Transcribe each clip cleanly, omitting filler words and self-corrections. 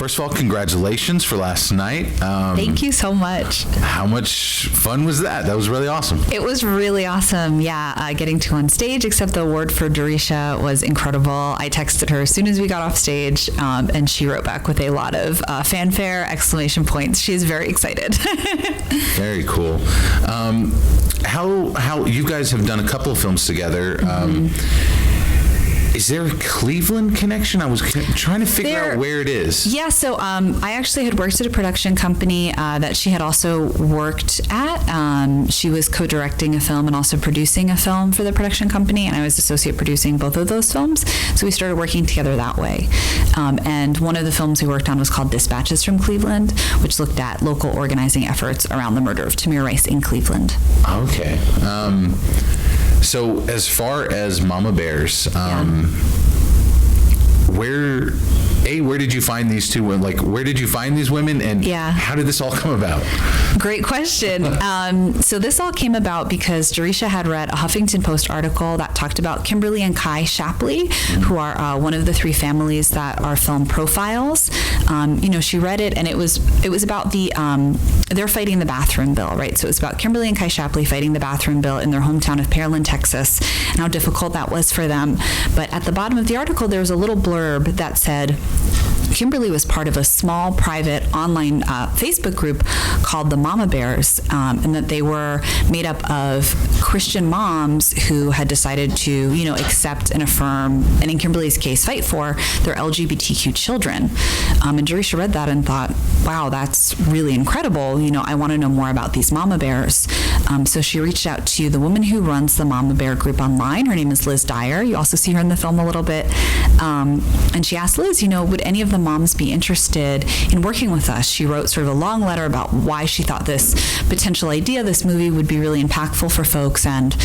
first of all, congratulations for last night. Thank you so much. How much fun was that? That was really awesome. It was really awesome. Yeah, getting to on stage, accept the award for Durisha was incredible. I texted her as soon as we got off stage, and she wrote back with a lot of fanfare, exclamation points. She's very excited. Very cool. How you guys have done a couple of films together. Is there a Cleveland connection? I was trying to figure out where it is. Yeah, so I actually had worked at a production company that she had also worked at. She was co-directing a film and also producing a film for the production company, and I was associate producing both of those films. So we started working together that way. And one of the films we worked on was called Dispatches from Cleveland, which looked at local organizing efforts around the murder of Tamir Rice in Cleveland. Okay. So as far as Mama Bears, where did you find these two women? Like, where did you find these women, and how did this all come about? Great question. So this all came about because Durisha had read a Huffington Post article that talked about Kimberly and Kai Shapley, who are one of the three families that our film profiles. She read it, and it was about they're fighting the bathroom bill, right? So it was about Kimberly and Kai Shapley fighting the bathroom bill in their hometown of Pearland, Texas, and how difficult that was for them. But at the bottom of the article, there was a little blurb that said, Kimberly was part of a small private online Facebook group called the Mama Bears, and that they were made up of Christian moms who had decided to, accept and affirm, and in Kimberly's case, fight for their LGBTQ children. And Durisha read that and thought, wow, that's really incredible. I want to know more about these Mama Bears. So she reached out to the woman who runs the Mama Bear group online. Her name is Liz Dyer. You also see her in the film a little bit. And she asked Liz, would any of the moms be interested in working with us? She wrote sort of a long letter about why she thought this potential idea, this movie, would be really impactful for folks. And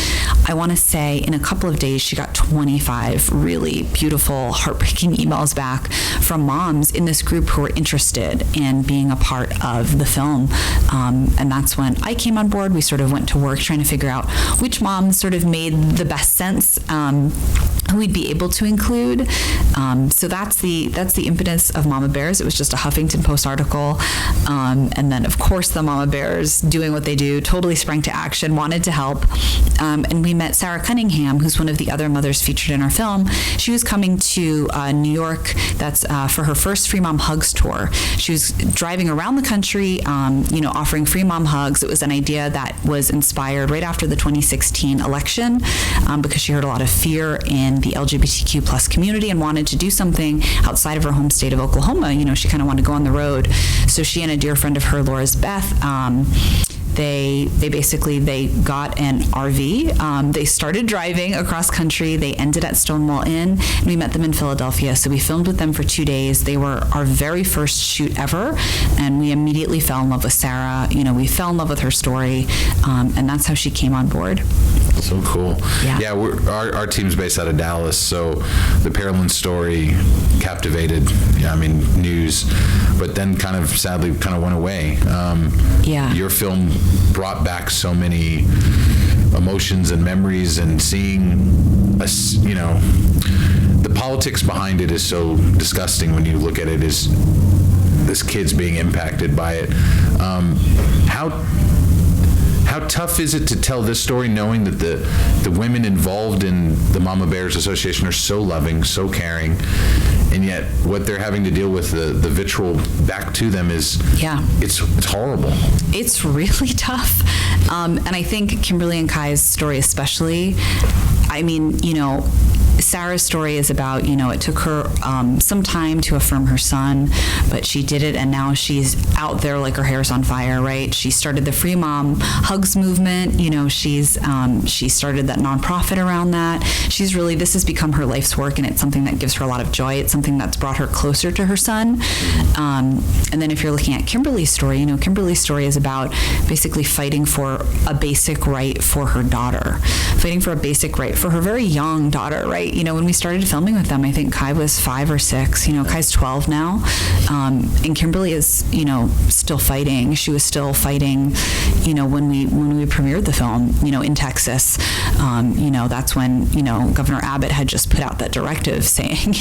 I want to say in a couple of days, she got 25 really beautiful, heartbreaking emails back from moms in this group who were interested in being a part of the film. And that's when I came on board. We sort of went to work trying to figure out which moms sort of made the best sense, who we'd be able to include. So that's the impetus of Mama Bears. It was just a Huffington Post article. And then, of course, the Mama Bears, doing what they do, totally sprang to action, wanted to help. And we met Sarah Cunningham, who's one of the other mothers featured in our film. She was coming to New York, that's for her first Free Mom Hugs tour. She was driving around the country, offering free mom hugs. It was an idea that was inspired right after the 2016 election, because she heard a lot of fear in the LGBTQ plus community and wanted to do something outside of her home state of Oklahoma. She kind of wanted to go on the road. So she and a dear friend of her, Laura's Beth, they got an RV. They started driving across country. They ended at Stonewall Inn, and we met them in Philadelphia. So we filmed with them for 2 days. They were our very first shoot ever, and we immediately fell in love with Sarah. We fell in love with her story, and that's how she came on board. So cool. Yeah, our team's based out of Dallas, so the Pearland story captivated, news, but then sadly went away. Your film brought back so many emotions and memories, and seeing us, the politics behind it is so disgusting when you look at it as this kid's being impacted by it. How tough is it to tell this story knowing that the women involved in the Mama Bears Association are so loving, so caring, and yet what they're having to deal with, the vitriol back to them is, it's horrible. It's really tough. And I think Kimberly and Kai's story especially, Sarah's story is about, it took her some time to affirm her son, but she did it, and now she's out there like her hair's on fire, right? She started the Free Mom Hugs movement. She started that nonprofit around that. This has become her life's work, and it's something that gives her a lot of joy. It's something that's brought her closer to her son. And then if you're looking at Kimberly's story, Kimberly's story is about basically fighting for a basic right for her daughter, fighting for a basic right for her very young daughter, right? right. When we started filming with them, I think Kai was 5 or 6. Kai's 12 now. And Kimberly is, still fighting. She was still fighting, when we premiered the film, in Texas. That's when, Governor Abbott had just put out that directive saying,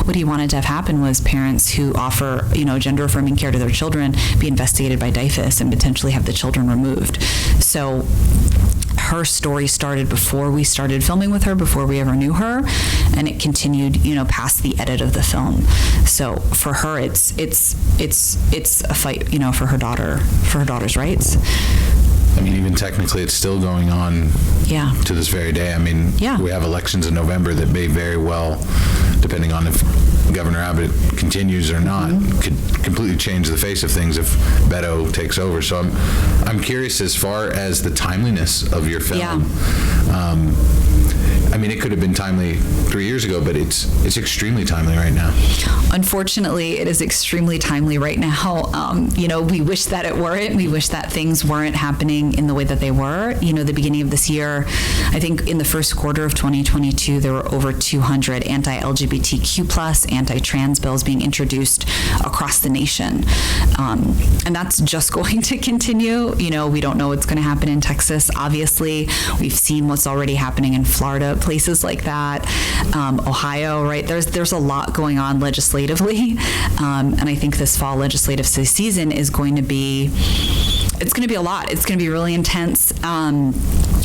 what he wanted to have happen was parents who offer, gender affirming care to their children be investigated by DIFUS and potentially have the children removed. So her story started before we started filming with her, before we ever knew her, and it continued, past the edit of the film. So for her, it's a fight, for her daughter's rights. I mean, even technically, it's still going on to this very day. I mean, we have elections in November that may very well, depending on if Governor Abbott continues or not, could completely change the face of things if Beto takes over. So I'm curious, as far as the timeliness of your film. I mean, it could have been timely 3 years ago, but it's extremely timely right now. Unfortunately, it is extremely timely right now. We wish that it weren't. We wish that things weren't happening in the way that they were. The beginning of this year, I think in the first quarter of 2022, there were over 200 anti-LGBTQ+, anti-trans bills being introduced across the nation. And that's just going to continue. We don't know what's going to happen in Texas. Obviously, we've seen what's already happening in Florida, places like that, Ohio, right? There's a lot going on legislatively, and I think this fall legislative season is going to be a lot. It's going to be really intense.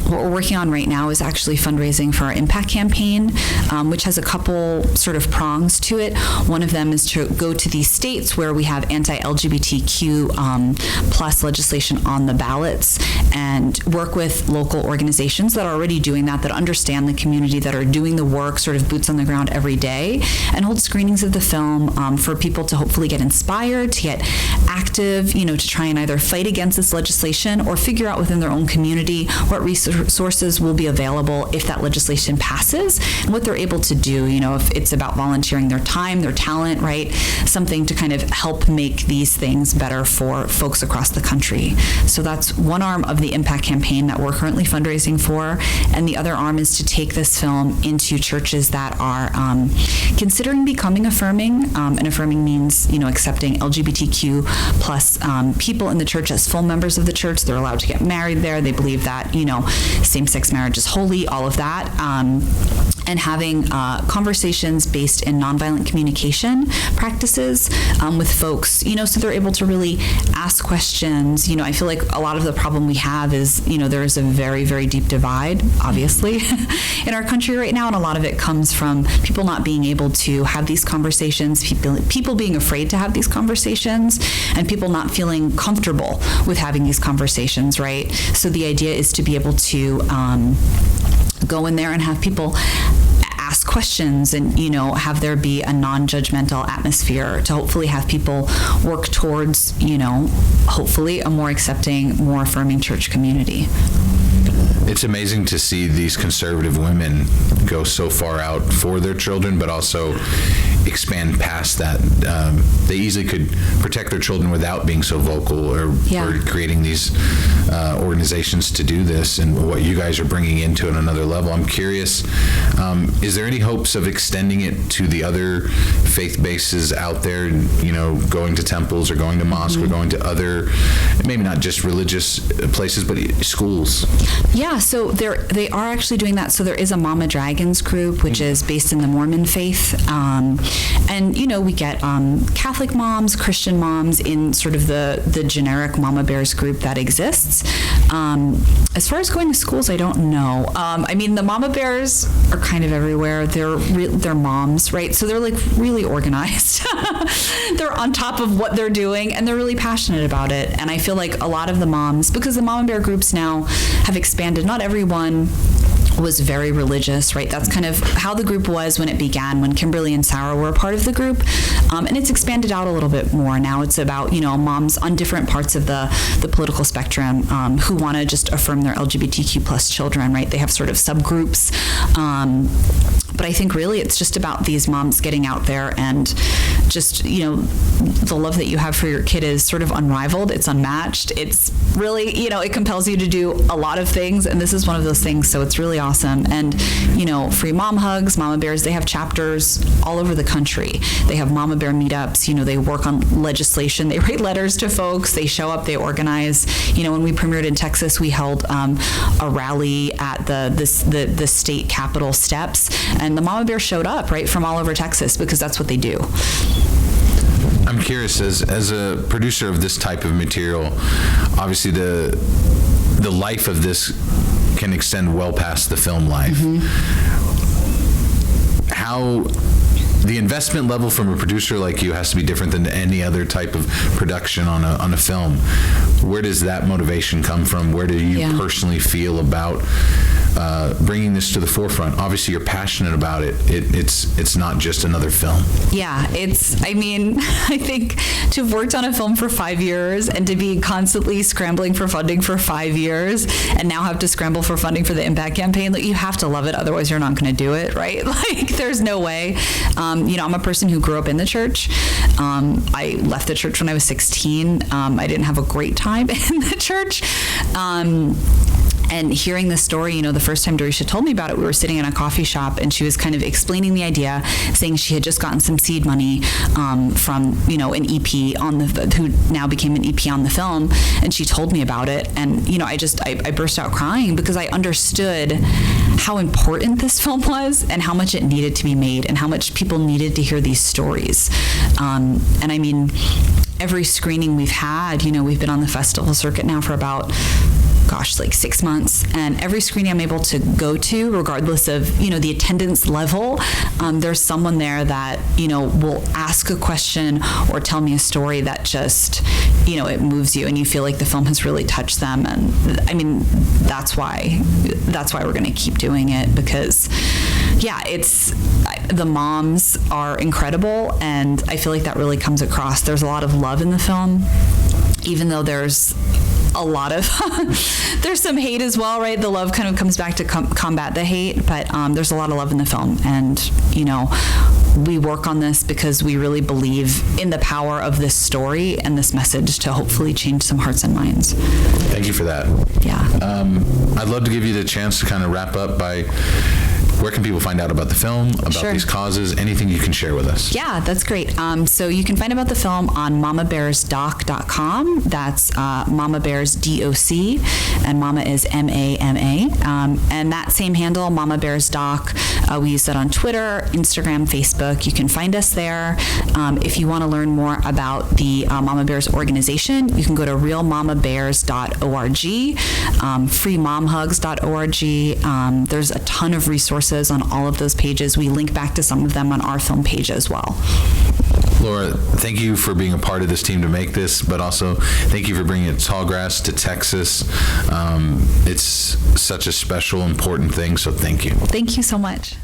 What we're working on right now is actually fundraising for our impact campaign, which has a couple sort of prongs to it. One of them is to go to these states where we have anti-LGBTQ plus legislation on the ballots and work with local organizations that are already doing that understand the community, that are doing the work, sort of boots on the ground every day, and hold screenings of the film for people to hopefully get inspired, to get active, to try and either fight against this legislation or figure out within their own community what resources will be available if that legislation passes and what they're able to do, if it's about volunteering their time, their talent, right? Something to kind of help make these things better for folks across the country. So that's one arm of the impact campaign that we're currently fundraising for, and the other arm is to take this film into churches that are considering becoming affirming, and affirming means, accepting LGBTQ plus people in the church as full members of the church. They're allowed to get married there. They believe that, same-sex marriage is holy, all of that. And having conversations based in nonviolent communication practices with folks, so they're able to really ask questions. I feel like a lot of the problem we have is, there is a very, very deep divide, obviously, in our country right now, and a lot of it comes from people not being able to have these conversations, people being afraid to have these conversations, and people not feeling comfortable with having these conversations, right? So the idea is to be able to go in there and have people ask questions and, have there be a non-judgmental atmosphere to hopefully have people work towards, hopefully a more accepting, more affirming church community. It's amazing to see these conservative women go so far out for their children, but also expand past that. They easily could protect their children without being so vocal or creating these organizations to do this, and what you guys are bringing into it another level. I'm curious, is there any hopes of extending it to the other faith bases out there, going to temples or going to mosques or going to other, maybe not just religious places, but schools? Yeah, so they are actually doing that. So there is a Mama Dragons group, which is based in the Mormon faith. And, we get Catholic moms, Christian moms in sort of the generic Mama Bears group that exists. As far as going to schools, I don't know. The Mama Bears are kind of everywhere. They're moms, right? So they're like really organized. They're on top of what they're doing, and they're really passionate about it. And I feel like a lot of the moms, because the Mama Bear groups now have expanded, not everyone was very religious, right? That's kind of how the group was when it began, when Kimberly and Sarah were a part of the group. And it's expanded out a little bit more. Now it's about, moms on different parts of the political spectrum who want to just affirm their LGBTQ plus children, right? They have sort of subgroups. But I think really it's just about these moms getting out there and just, the love that you have for your kid is sort of unrivaled. It's unmatched. It's really, it compels you to do a lot of things. And this is one of those things. So it's really awesome. And, free mom hugs, Mama Bears, they have chapters all over the country. They have Mama Bear meetups. They work on legislation. They write letters to folks. They show up. They organize. When we premiered in Texas, we held a rally at the state capitol steps, and the Mama Bear showed up right from all over Texas because that's what they do. I'm curious, as a producer of this type of material, obviously the life of this can extend well past the film life. How the investment level from a producer like you has to be different than any other type of production on a film. Where does that motivation come from? Where do you personally feel about bringing this to the forefront? Obviously, you're passionate about it. It's not just another film. Yeah, I think to have worked on a film for 5 years and to be constantly scrambling for funding for 5 years and now have to scramble for funding for the Impact campaign, you have to love it. Otherwise, you're not going to do it, right? There's no way. I'm a person who grew up in the church. I left the church when I was 16. I didn't have a great time in the church. And hearing this story, the first time Darisha told me about it, we were sitting in a coffee shop and she was kind of explaining the idea, saying she had just gotten some seed money from, an EP who now became an EP on the film. And she told me about it. And, I burst out crying because I understood how important this film was and how much it needed to be made and how much people needed to hear these stories. Every screening we've had, we've been on the festival circuit now for about 6 months, and every screening I'm able to go to, regardless of the attendance level, there's someone there that will ask a question or tell me a story that just it moves you and you feel like the film has really touched them. And that's why we're going to keep doing it, because the moms are incredible, and I feel like that really comes across. There's a lot of love in the film, even though there's a lot of there's some hate as well, right? The love kind of comes back to combat the hate, but there's a lot of love in the film, and we work on this because we really believe in the power of this story and this message to hopefully change some hearts and minds. Thank you for that. Yeah. I'd love to give you the chance to kind of wrap up by where can people find out about the film, about these causes, anything you can share with us? Yeah, that's great. So you can find about the film on mamabearsdoc.com. That's Mama Bears DOC, and Mama is MAMA. And that same handle, Mama Bears Doc, we use that on Twitter, Instagram, Facebook. You can find us there. If you want to learn more about the Mama Bears organization, you can go to realmamabears.org, freemomhugs.org. There's a ton of resources on all of those pages. We link back to some of them on our film page as well. Laura, thank you for being a part of this team to make this, but also thank you for bringing Tallgrass to Texas. It's such a special, important thing, so thank you. Thank you so much.